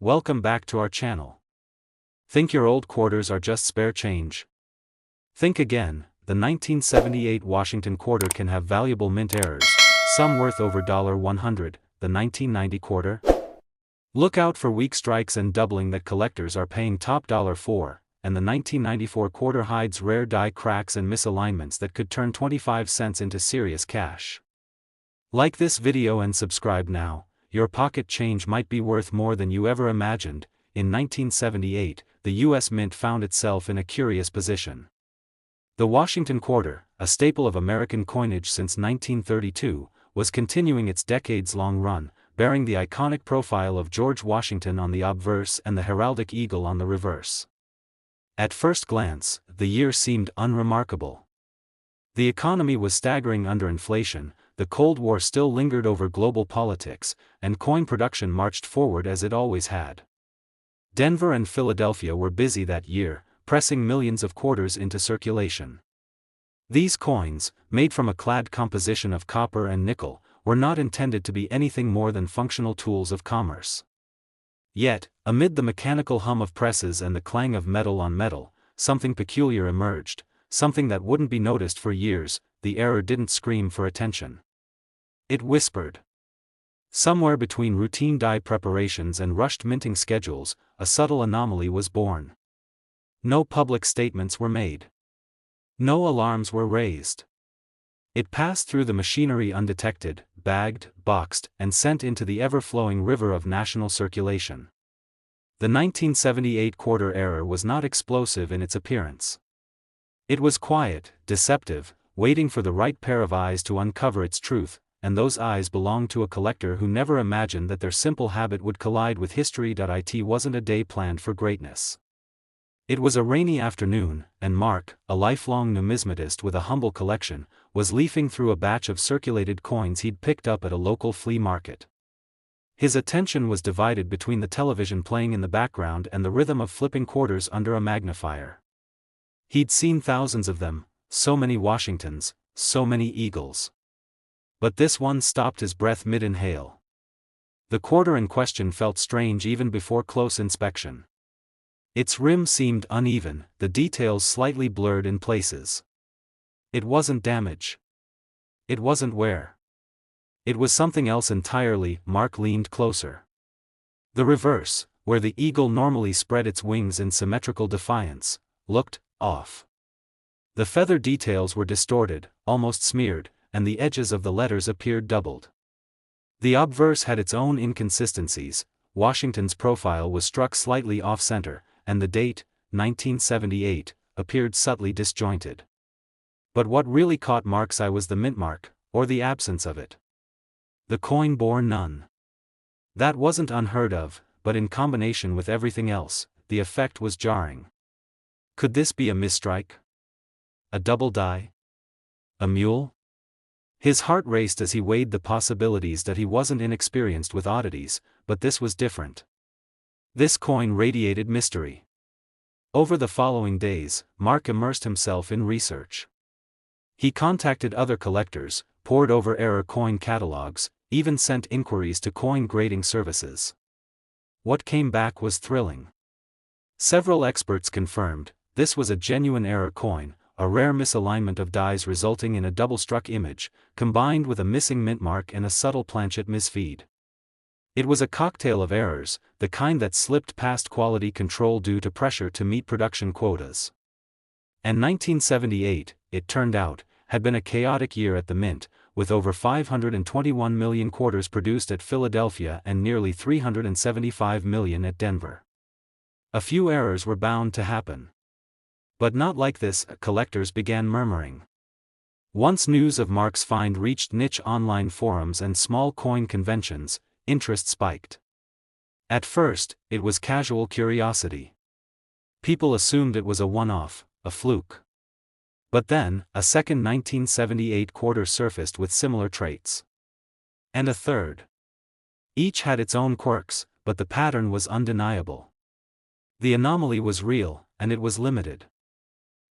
Welcome back to our channel. Think your old quarters are just spare change? Think again. The 1978 Washington quarter can have valuable mint errors, some worth over $100. The 1990 quarter? Look out for weak strikes and doubling that collectors are paying top dollar for, and the 1994 quarter hides rare die cracks and misalignments that could turn 25 cents into serious cash. Like this video and subscribe now. Your pocket change might be worth more than you ever imagined. In 1978, the U.S. Mint found itself in a curious position. The Washington quarter, a staple of American coinage since 1932, was continuing its decades-long run, bearing the iconic profile of George Washington on the obverse and the heraldic eagle on the reverse. At first glance, the year seemed unremarkable. The economy was staggering under inflation, the Cold War still lingered over global politics, and coin production marched forward as it always had. Denver and Philadelphia were busy that year, pressing millions of quarters into circulation. These coins, made from a clad composition of copper and nickel, were not intended to be anything more than functional tools of commerce. Yet, amid the mechanical hum of presses and the clang of metal on metal, something peculiar emerged, something that wouldn't be noticed for years. The error didn't scream for attention. It whispered. Somewhere between routine die preparations and rushed minting schedules, a subtle anomaly was born. No public statements were made. No alarms were raised. It passed through the machinery undetected, bagged, boxed, and sent into the ever-flowing river of national circulation. The 1978 quarter error was not explosive in its appearance. It was quiet, deceptive, waiting for the right pair of eyes to uncover its truth, and those eyes belonged to a collector who never imagined that their simple habit would collide with history. It wasn't a day planned for greatness. It was a rainy afternoon, and Mark, a lifelong numismatist with a humble collection, was leafing through a batch of circulated coins he'd picked up at a local flea market. His attention was divided between the television playing in the background and the rhythm of flipping quarters under a magnifier. He'd seen thousands of them, so many Washingtons, so many eagles. But this one stopped his breath mid-inhale. The quarter in question felt strange even before close inspection. Its rim seemed uneven, the details slightly blurred in places. It wasn't damage. It wasn't wear. It was something else entirely. Mark leaned closer. The reverse, where the eagle normally spread its wings in symmetrical defiance, looked off. The feather details were distorted, almost smeared, and the edges of the letters appeared doubled. The obverse had its own inconsistencies. Washington's profile was struck slightly off-center, and the date, 1978, appeared subtly disjointed. But what really caught Mark's eye was the mint mark, or the absence of it. The coin bore none. That wasn't unheard of, but in combination with everything else, the effect was jarring. Could this be a misstrike? A double die? A mule? His heart raced as he weighed the possibilities. He wasn't inexperienced with oddities, but this was different. This coin radiated mystery. Over the following days, Mark immersed himself in research. He contacted other collectors, pored over error coin catalogs, even sent inquiries to coin grading services. What came back was thrilling. Several experts confirmed, this was a genuine error coin, a rare misalignment of dies resulting in a double-struck image, combined with a missing mint mark and a subtle planchet misfeed. It was a cocktail of errors, the kind that slipped past quality control due to pressure to meet production quotas. And 1978, it turned out, had been a chaotic year at the Mint, with over 521 million quarters produced at Philadelphia and nearly 375 million at Denver. A few errors were bound to happen. But not like this, collectors began murmuring. Once news of Mark's find reached niche online forums and small coin conventions, interest spiked. At first, it was casual curiosity. People assumed it was a one-off, a fluke. But then, a second 1978 quarter surfaced with similar traits. And a third. Each had its own quirks, but the pattern was undeniable. The anomaly was real, and it was limited.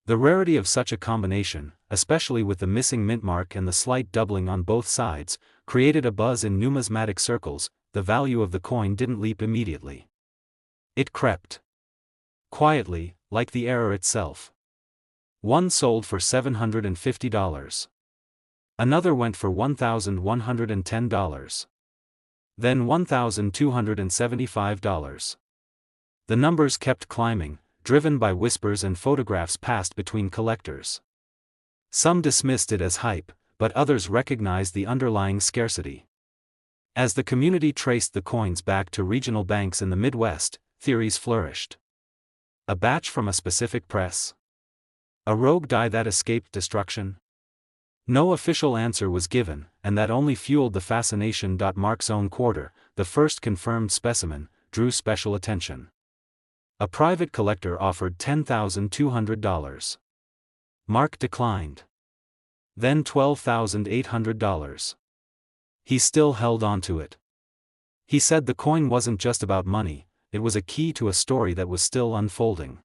The rarity of such a combination, especially with the missing mint mark and the slight doubling on both sides, created a buzz in numismatic circles. The value of the coin didn't leap immediately. It crept quietly, like the error itself. One sold for $750. Another went for $1,110. Then $1,275. The numbers kept climbing, driven by whispers and photographs passed between collectors. Some dismissed it as hype, but others recognized the underlying scarcity. As the community traced the coins back to regional banks in the Midwest, theories flourished. A batch from a specific press? A rogue die that escaped destruction? No official answer was given, and that only fueled the fascination. Mark's own quarter, the first confirmed specimen, drew special attention. A private collector offered $10,200. Mark declined. Then $12,800. He still held on to it. He said the coin wasn't just about money, it was a key to a story that was still unfolding.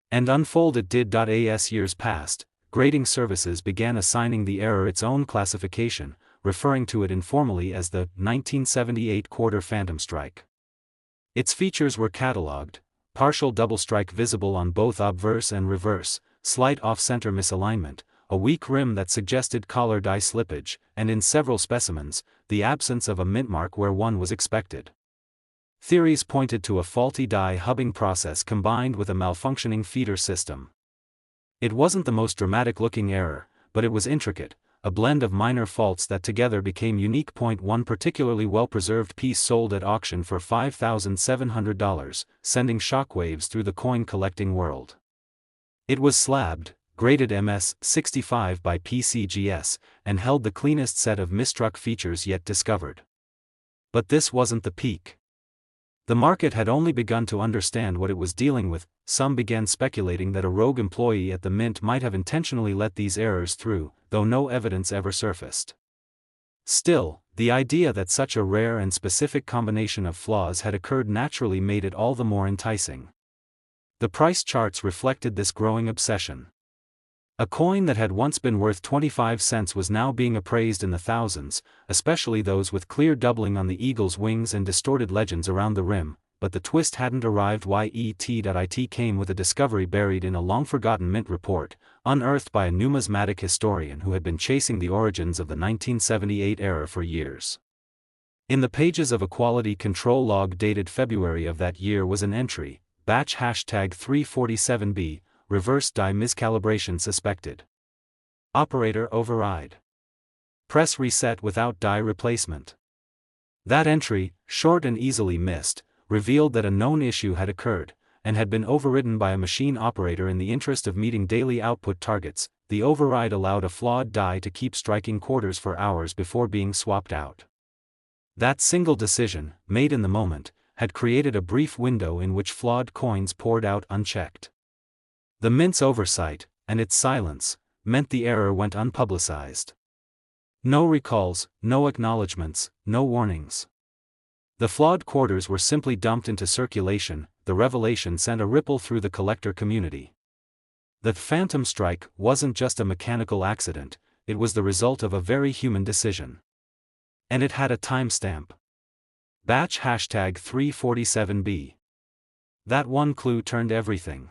And unfold it did. As years passed, grading services began assigning the error its own classification, referring to it informally as the 1978 quarter Phantom Strike. Its features were catalogued: partial double strike visible on both obverse and reverse, slight off-center misalignment, a weak rim that suggested collar die slippage, and in several specimens, the absence of a mint mark where one was expected. Theories pointed to a faulty die hubbing process combined with a malfunctioning feeder system. It wasn't the most dramatic-looking error, but it was intricate, a blend of minor faults that together became unique. One particularly well-preserved piece sold at auction for $5,700, sending shockwaves through the coin-collecting world. It was slabbed, graded MS-65 by PCGS, and held the cleanest set of misstruck features yet discovered. But this wasn't the peak. The market had only begun to understand what it was dealing with. Some began speculating that a rogue employee at the mint might have intentionally let these errors through, though no evidence ever surfaced. Still, the idea that such a rare and specific combination of flaws had occurred naturally made it all the more enticing. The price charts reflected this growing obsession. A coin that had once been worth 25 cents was now being appraised in the thousands, especially those with clear doubling on the eagle's wings and distorted legends around the rim. But the twist hadn't arrived. It came with a discovery buried in a long-forgotten mint report, unearthed by a numismatic historian who had been chasing the origins of the 1978 error for years. In the pages of a quality control log dated February of that year was an entry: batch #347B, reverse die miscalibration suspected. Operator override. Press reset without die replacement. That entry, short and easily missed, revealed that a known issue had occurred, and had been overridden by a machine operator in the interest of meeting daily output targets. The override allowed a flawed die to keep striking quarters for hours before being swapped out. That single decision, made in the moment, had created a brief window in which flawed coins poured out unchecked. The mint's oversight, and its silence, meant the error went unpublicized. No recalls, no acknowledgments, no warnings. The flawed quarters were simply dumped into circulation. The revelation sent a ripple through the collector community. The Phantom Strike wasn't just a mechanical accident, it was the result of a very human decision. And it had a timestamp. Batch #347B. That one clue turned everything.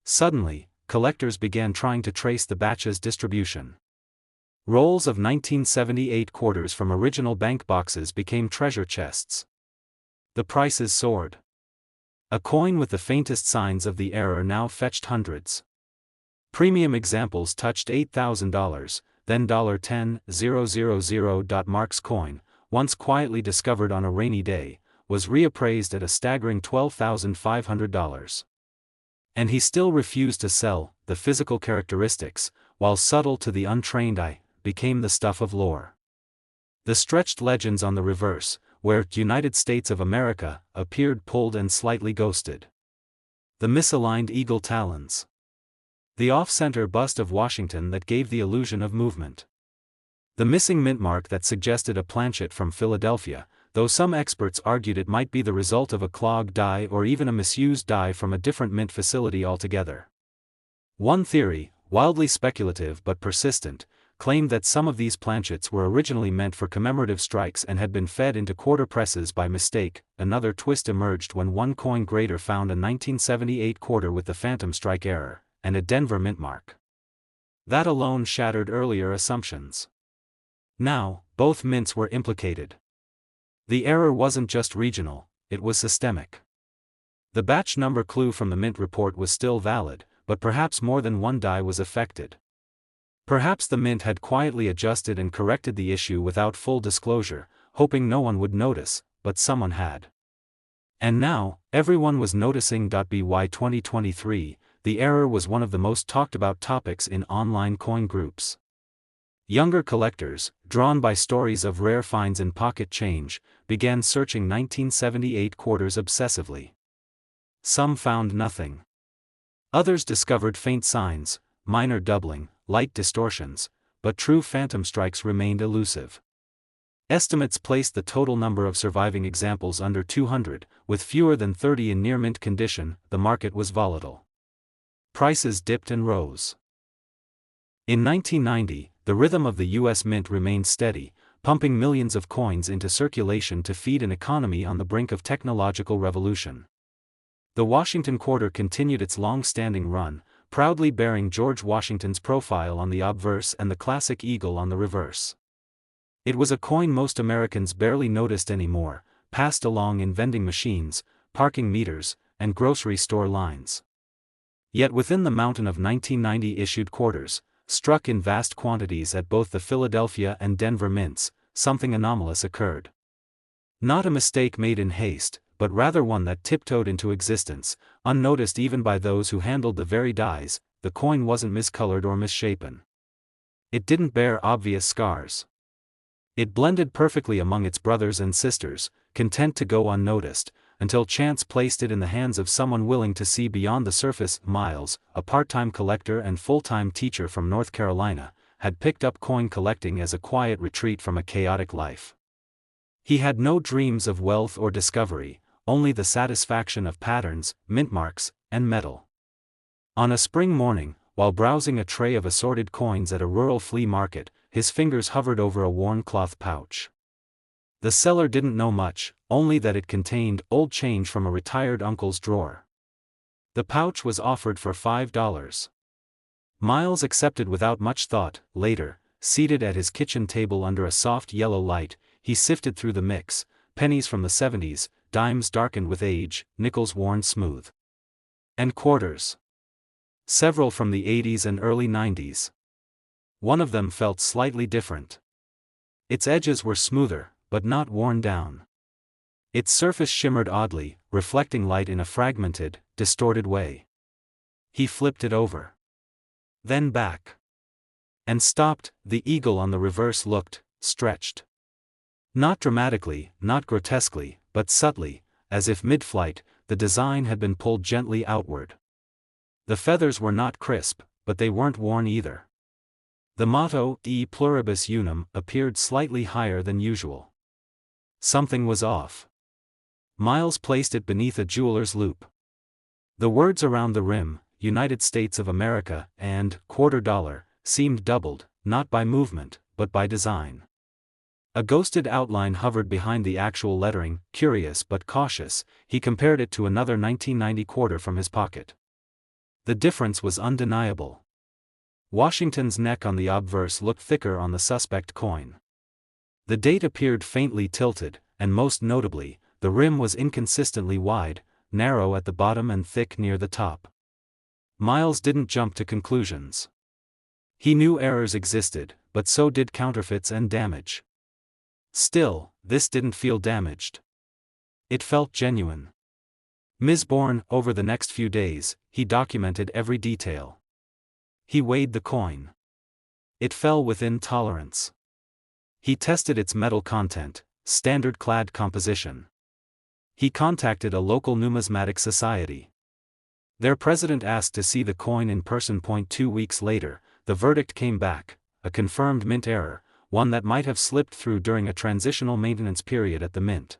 Suddenly, collectors began trying to trace the batch's distribution. Rolls of 1978 quarters from original bank boxes became treasure chests. The prices soared. A coin with the faintest signs of the error now fetched hundreds. Premium examples touched $8,000, then $10,000. Mark's coin, once quietly discovered on a rainy day, was reappraised at a staggering $12,500. And he still refused to sell. The physical characteristics, while subtle to the untrained eye, became the stuff of lore. The stretched legends on the reverse, where United States of America appeared pulled and slightly ghosted. The misaligned eagle talons. The off-center bust of Washington that gave the illusion of movement. The missing mint mark that suggested a planchet from Philadelphia, though some experts argued it might be the result of a clogged die or even a misused die from a different mint facility altogether. One theory, wildly speculative but persistent, claimed that some of these planchets were originally meant for commemorative strikes and had been fed into quarter presses by mistake. Another twist emerged when one coin grader found a 1978 quarter with the phantom strike error, and a Denver mint mark. That alone shattered earlier assumptions. Now, both mints were implicated. The error wasn't just regional, it was systemic. The batch number clue from the mint report was still valid, but perhaps more than one die was affected. Perhaps the mint had quietly adjusted and corrected the issue without full disclosure, hoping no one would notice, but someone had. And now, everyone was noticing. By 2023, the error was one of the most talked about topics in online coin groups. Younger collectors, drawn by stories of rare finds in pocket change, began searching 1978 quarters obsessively. Some found nothing. Others discovered faint signs, minor doubling, light distortions, but true phantom strikes remained elusive. Estimates placed the total number of surviving examples under 200, with fewer than 30 in near-mint condition. The market was volatile. Prices dipped and rose. In 1990, the rhythm of the U.S. Mint remained steady, pumping millions of coins into circulation to feed an economy on the brink of technological revolution. The Washington quarter continued its long-standing run, proudly bearing George Washington's profile on the obverse and the classic eagle on the reverse. It was a coin most Americans barely noticed anymore, passed along in vending machines, parking meters, and grocery store lines. Yet within the mountain of 1990 issued quarters, struck in vast quantities at both the Philadelphia and Denver mints, something anomalous occurred. Not a mistake made in haste, but rather one that tiptoed into existence, unnoticed even by those who handled the very dies. The coin wasn't miscolored or misshapen. It didn't bear obvious scars. It blended perfectly among its brothers and sisters, content to go unnoticed, until chance placed it in the hands of someone willing to see beyond the surface. Miles, a part-time collector and full-time teacher from North Carolina, had picked up coin collecting as a quiet retreat from a chaotic life. He had no dreams of wealth or discovery, only the satisfaction of patterns, mint marks, and metal. On a spring morning, while browsing a tray of assorted coins at a rural flea market, his fingers hovered over a worn cloth pouch. The seller didn't know much, only that it contained old change from a retired uncle's drawer. The pouch was offered for $5. Miles accepted without much thought. Later, seated at his kitchen table under a soft yellow light, he sifted through the mix, pennies from the 70s, dimes darkened with age, nickels worn smooth. And quarters. Several from the 80s and early 90s. One of them felt slightly different. Its edges were smoother, but not worn down. Its surface shimmered oddly, reflecting light in a fragmented, distorted way. He flipped it over. Then back. And stopped. The eagle on the reverse looked stretched. Not dramatically, not grotesquely, but subtly, as if mid-flight, the design had been pulled gently outward. The feathers were not crisp, but they weren't worn either. The motto, E pluribus unum, appeared slightly higher than usual. Something was off. Miles placed it beneath a jeweler's loupe. The words around the rim, United States of America, and $quarter, seemed doubled, not by movement, but by design. A ghosted outline hovered behind the actual lettering. Curious but cautious, he compared it to another 1990 quarter from his pocket. The difference was undeniable. Washington's neck on the obverse looked thicker on the suspect coin. The date appeared faintly tilted, and most notably, the rim was inconsistently wide, narrow at the bottom and thick near the top. Miles didn't jump to conclusions. He knew errors existed, but so did counterfeits and damage. Still, this didn't feel damaged. It felt genuine. Misborn. Over the next few days, he documented every detail. He weighed the coin. It fell within tolerance. He tested its metal content, standard clad composition. He contacted a local numismatic society. Their president asked to see the coin in person. 2 weeks later, the verdict came back, a confirmed mint error, one that might have slipped through during a transitional maintenance period at the mint.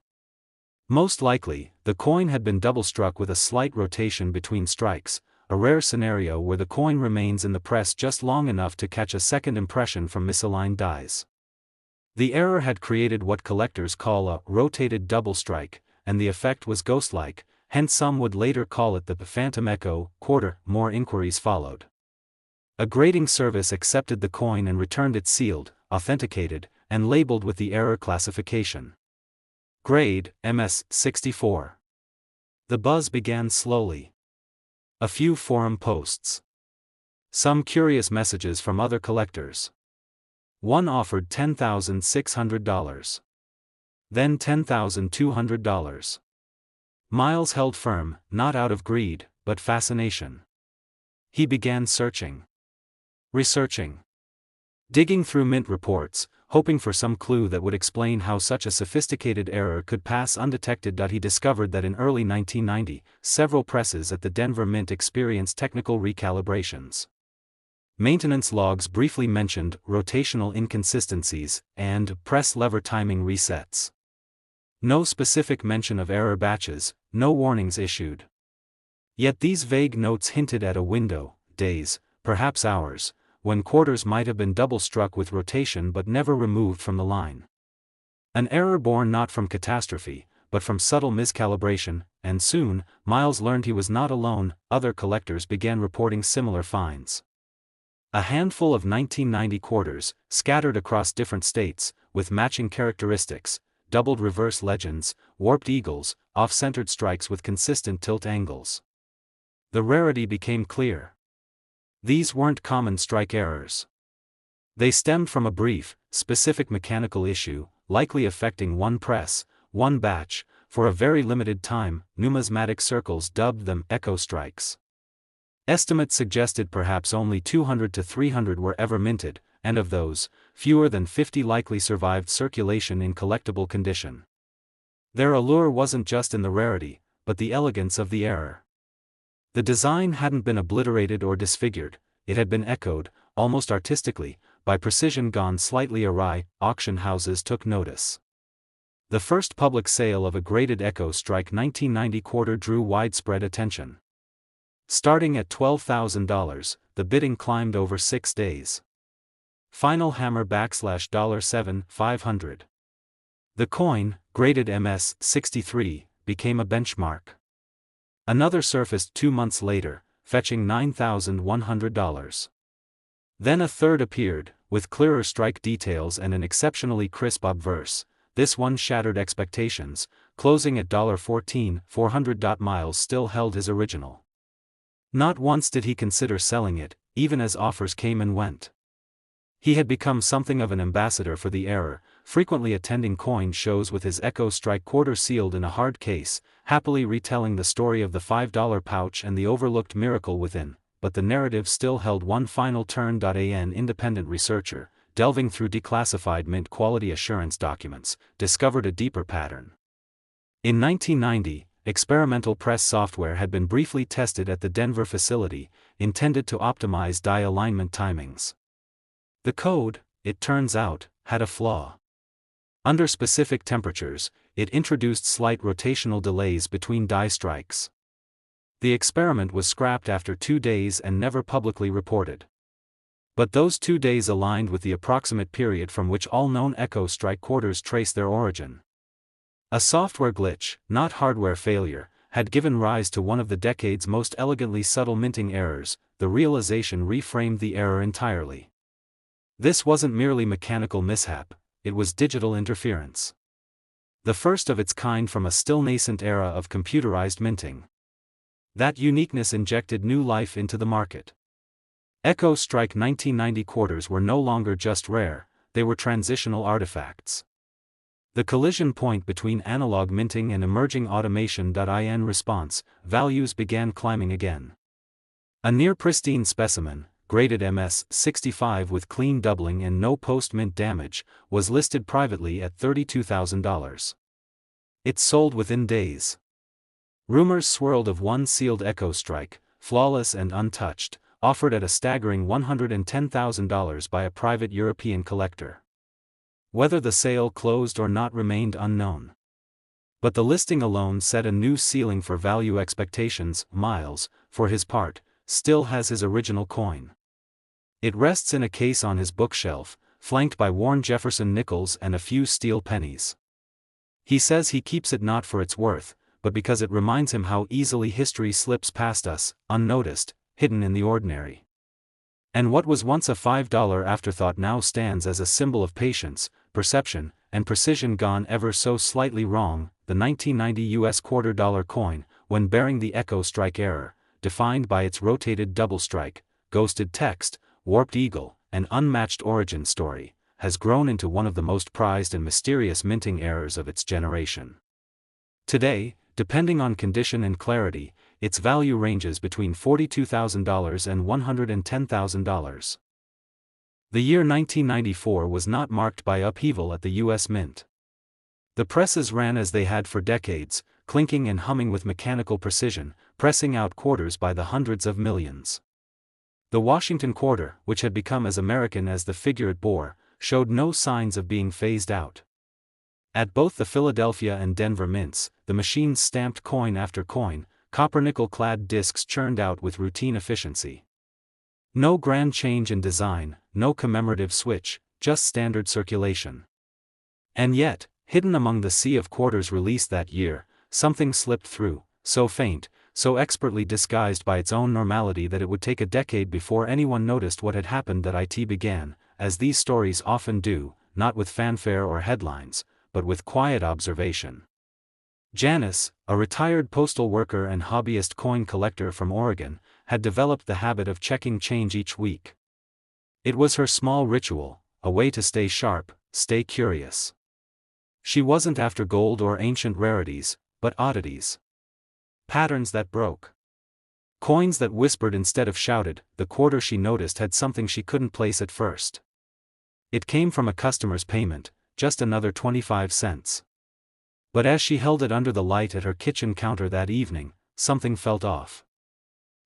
Most likely, the coin had been double-struck with a slight rotation between strikes, a rare scenario where the coin remains in the press just long enough to catch a second impression from misaligned dies. The error had created what collectors call a rotated double strike, and the effect was ghost-like, hence some would later call it the phantom echo quarter. More inquiries followed. A grading service accepted the coin and returned it sealed, authenticated, and labeled with the error classification. Grade, MS-64. The buzz began slowly. A few forum posts. Some curious messages from other collectors. One offered $10,600. Then $10,200. Miles held firm, not out of greed, but fascination. He began searching. Researching. Digging through mint reports, hoping for some clue that would explain how such a sophisticated error could pass undetected. He discovered that in early 1990, several presses at the Denver Mint experienced technical recalibrations. Maintenance logs briefly mentioned rotational inconsistencies and press lever timing resets. No specific mention of error batches, no warnings issued. Yet these vague notes hinted at a window, days, perhaps hours, when quarters might have been double-struck with rotation but never removed from the line. An error born not from catastrophe, but from subtle miscalibration, and soon, Miles learned he was not alone. Other collectors began reporting similar finds. A handful of 1990 quarters, scattered across different states, with matching characteristics, doubled reverse legends, warped eagles, off-centered strikes with consistent tilt angles. The rarity became clear. These weren't common strike errors. They stemmed from a brief, specific mechanical issue, likely affecting one press, one batch, for a very limited time. Numismatic circles dubbed them echo strikes. Estimates suggested perhaps only 200 to 300 were ever minted, and of those, fewer than 50 likely survived circulation in collectible condition. Their allure wasn't just in the rarity, but the elegance of the error. The design hadn't been obliterated or disfigured, it had been echoed, almost artistically, by precision gone slightly awry. Auction houses took notice. The first public sale of a graded echo strike 1990 quarter drew widespread attention. Starting at $12,000, the bidding climbed over 6 days. Final hammer $7,500. The coin, graded MS-63, became a benchmark. Another surfaced 2 months later, fetching $9,100. Then a third appeared, with clearer strike details and an exceptionally crisp obverse. This one shattered expectations, closing at $14,400. Miles still held his original. Not once did he consider selling it, even as offers came and went. He had become something of an ambassador for the error, frequently attending coin shows with his Echo Strike quarter sealed in a hard case, happily retelling the story of the $5 pouch and the overlooked miracle within. But the narrative still held one final turn. An independent researcher, delving through declassified mint quality assurance documents, discovered a deeper pattern. In 1990, experimental press software had been briefly tested at the Denver facility, intended to optimize die alignment timings. The code, it turns out, had a flaw. Under specific temperatures, it introduced slight rotational delays between die strikes. The experiment was scrapped after 2 days and never publicly reported. But those 2 days aligned with the approximate period from which all known Echo Strike quarters trace their origin. A software glitch, not hardware failure, had given rise to one of the decade's most elegantly subtle minting errors. The realization reframed the error entirely. This wasn't merely mechanical mishap, it was digital interference. The first of its kind from a still nascent era of computerized minting. That uniqueness injected new life into the market. Echo Strike 1990 quarters were no longer just rare, they were transitional artifacts. The collision point between analog minting and emerging automation. In response, values began climbing again. A near-pristine specimen, graded MS-65 with clean doubling and no post-mint damage, was listed privately at $32,000. It sold within days. Rumors swirled of one sealed Echo Strike, flawless and untouched, offered at a staggering $110,000 by a private European collector. Whether the sale closed or not remained unknown. But the listing alone set a new ceiling for value expectations. Miles, for his part, still has his original coin. It rests in a case on his bookshelf, flanked by worn Jefferson nickels and a few steel pennies. He says he keeps it not for its worth, but because it reminds him how easily history slips past us, unnoticed, hidden in the ordinary. And what was once a $5 afterthought now stands as a symbol of patience, perception, and precision gone ever so slightly wrong. The 1990 US $quarter coin, when bearing the echo strike error, defined by its rotated double strike, ghosted text, warped eagle, and unmatched origin story, has grown into one of the most prized and mysterious minting errors of its generation. Today, depending on condition and clarity, its value ranges between $42,000 and $110,000. The year 1994 was not marked by upheaval at the U.S. Mint. The presses ran as they had for decades, clinking and humming with mechanical precision, pressing out quarters by the hundreds of millions. The Washington quarter, which had become as American as the figure it bore, showed no signs of being phased out. At both the Philadelphia and Denver mints, the machines stamped coin after coin, copper-nickel-clad discs churned out with routine efficiency. No grand change in design, no commemorative switch, just standard circulation. And yet, hidden among the sea of quarters released that year, something slipped through, so faint, so expertly disguised by its own normality that it would take a decade before anyone noticed what had happened. That it began, as these stories often do, not with fanfare or headlines, but with quiet observation. Janice, a retired postal worker and hobbyist coin collector from Oregon, had developed the habit of checking change each week. It was her small ritual, a way to stay sharp, stay curious. She wasn't after gold or ancient rarities, but oddities. Patterns that broke. Coins that whispered instead of shouted. The quarter she noticed had something she couldn't place at first. It came from a customer's payment, just another 25 cents. But as she held it under the light at her kitchen counter that evening, something felt off.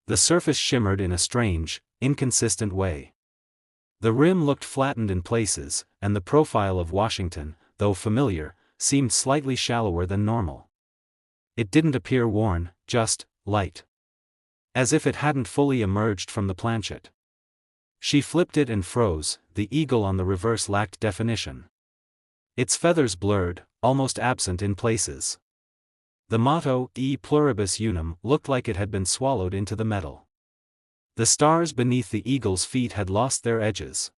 The surface shimmered in a strange, inconsistent way. The rim looked flattened in places, and the profile of Washington, though familiar, seemed slightly shallower than normal. It didn't appear worn, just light. As if it hadn't fully emerged from the planchet. She flipped it and froze. The eagle on the reverse lacked definition. Its feathers blurred, almost absent in places. The motto, E pluribus unum, looked like it had been swallowed into the metal. The stars beneath the eagle's feet had lost their edges.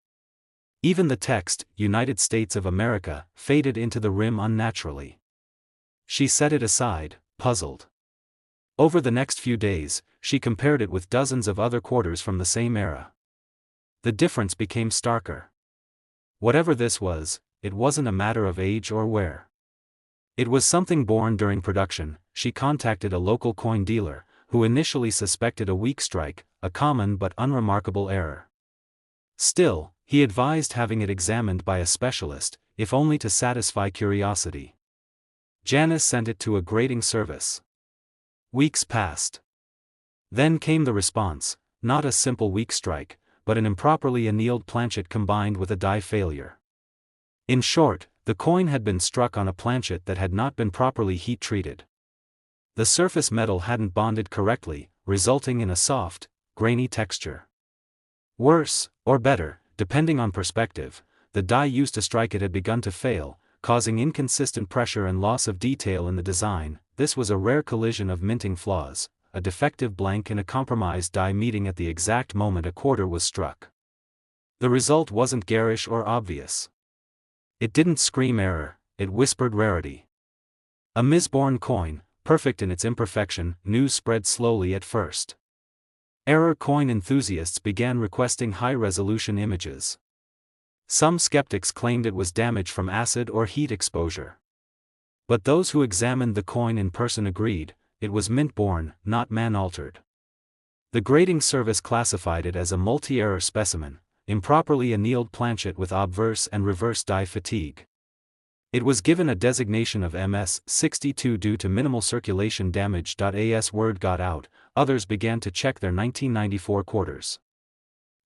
Even the text, United States of America, faded into the rim unnaturally. She set it aside, puzzled. Over the next few days, she compared it with dozens of other quarters from the same era. The difference became starker. Whatever this was, it wasn't a matter of age or wear. It was something born during production. She contacted a local coin dealer, who initially suspected a weak strike, a common but unremarkable error. Still, he advised having it examined by a specialist, if only to satisfy curiosity. Janice sent it to a grading service. Weeks passed. Then came the response, not a simple weak strike, but an improperly annealed planchet combined with a die failure. In short, the coin had been struck on a planchet that had not been properly heat-treated. The surface metal hadn't bonded correctly, resulting in a soft, grainy texture. Worse, or better, depending on perspective, the die used to strike it had begun to fail, causing inconsistent pressure and loss of detail in the design. This was a rare collision of minting flaws, a defective blank and a compromised die meeting at the exact moment a quarter was struck. The result wasn't garish or obvious. It didn't scream error, it whispered rarity. A misborn coin, perfect in its imperfection. News spread slowly at first. Error coin enthusiasts began requesting high-resolution images. Some skeptics claimed it was damage from acid or heat exposure. But those who examined the coin in person agreed, it was mint-born, not man-altered. The grading service classified it as a multi-error specimen, improperly annealed planchet with obverse and reverse die fatigue. It was given a designation of MS-62 due to minimal circulation damage. As word got out, others began to check their 1994 quarters.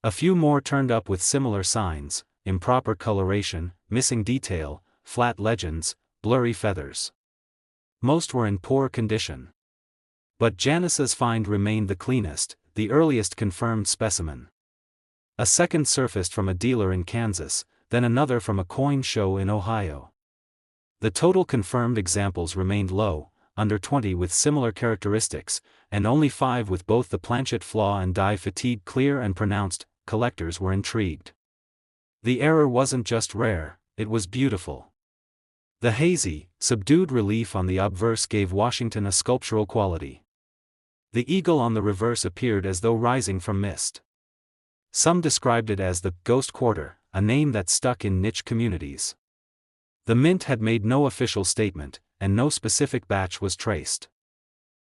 A few more turned up with similar signs: improper coloration, missing detail, flat legends, blurry feathers. Most were in poor condition. But Janice's find remained the cleanest. the earliest confirmed specimen. A second surfaced from a dealer in Kansas, then another from a coin show in Ohio. The total confirmed examples remained low, under 20 with similar characteristics, and only 5 with both the planchet flaw and die fatigue clear and pronounced. Collectors were intrigued. The error wasn't just rare, it was beautiful. The hazy, subdued relief on the obverse gave Washington a sculptural quality. The eagle on the reverse appeared as though rising from mist. Some described it as the ghost quarter, a name that stuck in niche communities. The mint had made no official statement, and no specific batch was traced.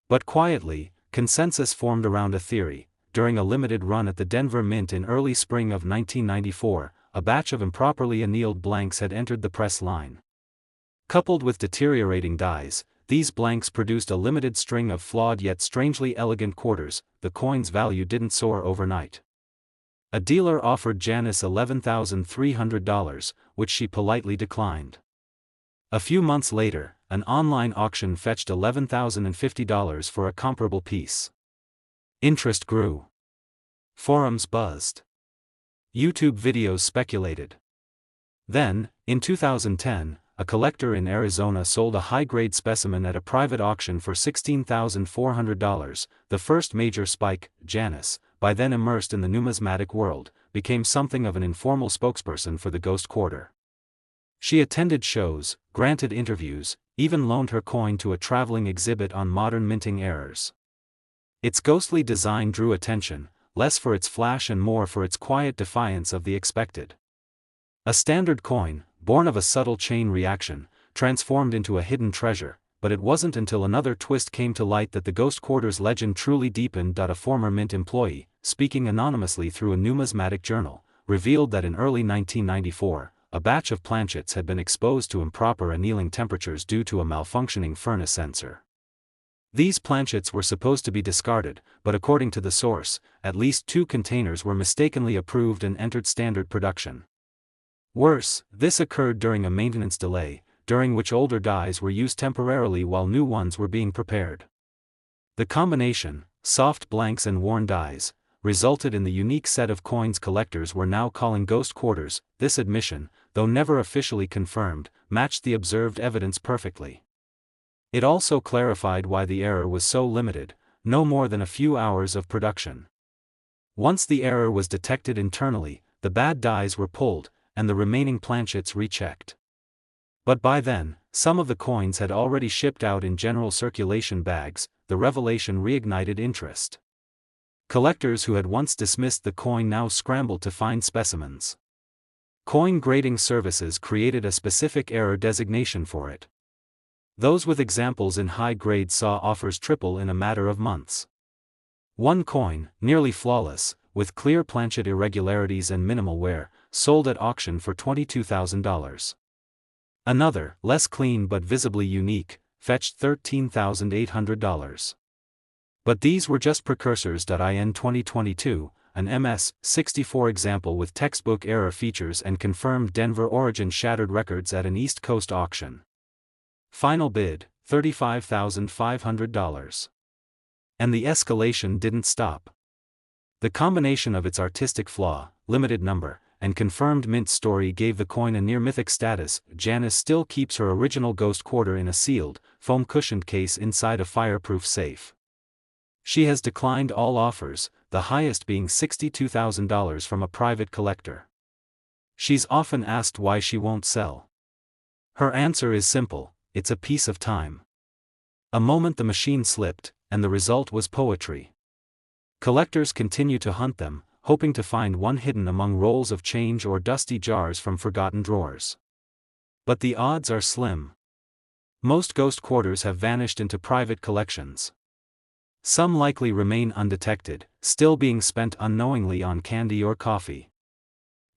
But quietly, consensus formed around a theory. During a limited run at the Denver Mint in early spring of 1994, a batch of improperly annealed blanks had entered the press line. Coupled with deteriorating dies, these blanks produced a limited string of flawed yet strangely elegant quarters. The coin's value didn't soar overnight. A dealer offered Janice $11,300, which she politely declined. A few months later, an online auction fetched $11,050 for a comparable piece. Interest grew. Forums buzzed. YouTube videos speculated. Then, in 2010, a collector in Arizona sold a high-grade specimen at a private auction for $16,400. The first major spike, Janice, by then immersed in the numismatic world, became something of an informal spokesperson for the Ghost Quarter. She attended shows, granted interviews, even loaned her coin to a traveling exhibit on modern minting errors. Its ghostly design drew attention, less for its flash and more for its quiet defiance of the expected. A standard coin, born of a subtle chain reaction, transformed into a hidden treasure, but it wasn't until another twist came to light that the Ghost Quarter's legend truly deepened. A former Mint employee, speaking anonymously through a numismatic journal, revealed that in early 1994, a batch of planchets had been exposed to improper annealing temperatures due to a malfunctioning furnace sensor. These planchets were supposed to be discarded, but according to the source, at least 2 containers were mistakenly approved and entered standard production. Worse, this occurred during a maintenance delay, during which older dies were used temporarily while new ones were being prepared. The combination, soft blanks and worn dies, resulted in the unique set of coins collectors were now calling Ghost Quarters. This admission, though never officially confirmed, matched the observed evidence perfectly. It also clarified why the error was so limited, no more than a few hours of production. Once the error was detected internally, the bad dies were pulled, and the remaining planchets rechecked. But by then, some of the coins had already shipped out in general circulation bags. The revelation reignited interest. Collectors who had once dismissed the coin now scrambled to find specimens. Coin grading services created a specific error designation for it. Those with examples in high grade saw offers triple in a matter of months. One coin, nearly flawless, with clear planchet irregularities and minimal wear, sold at auction for $22,000. Another, less clean but visibly unique, fetched $13,800. But these were just precursors. In 2022, an MS-64 example with textbook error features and confirmed Denver origin shattered records at an East Coast auction. Final bid, $35,500. And the escalation didn't stop. The combination of its artistic flaw, limited number, and confirmed mint story gave the coin a near-mythic status. Janice still keeps her original Ghost Quarter in a sealed, foam-cushioned case inside a fireproof safe. She has declined all offers, the highest being $62,000 from a private collector. She's often asked why she won't sell. Her answer is simple: it's a piece of time. A moment the machine slipped, and the result was poetry. Collectors continue to hunt them, hoping to find one hidden among rolls of change or dusty jars from forgotten drawers. But the odds are slim. Most Ghost Quarters have vanished into private collections. Some likely remain undetected, still being spent unknowingly on candy or coffee.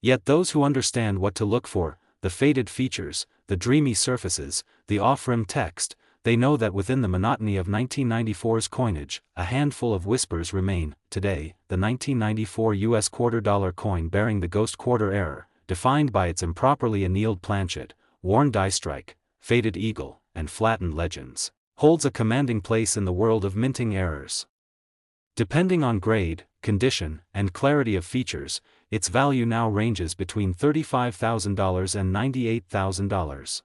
Yet those who understand what to look for, the faded features, the dreamy surfaces, the off-rim text, they know that within the monotony of 1994's coinage, a handful of whispers remain. Today, the 1994 US $quarter coin bearing the Ghost Quarter error, defined by its improperly annealed planchet, worn die strike, faded eagle, and flattened legends, holds a commanding place in the world of minting errors. Depending on grade, condition, and clarity of features, its value now ranges between $35,000 and $98,000.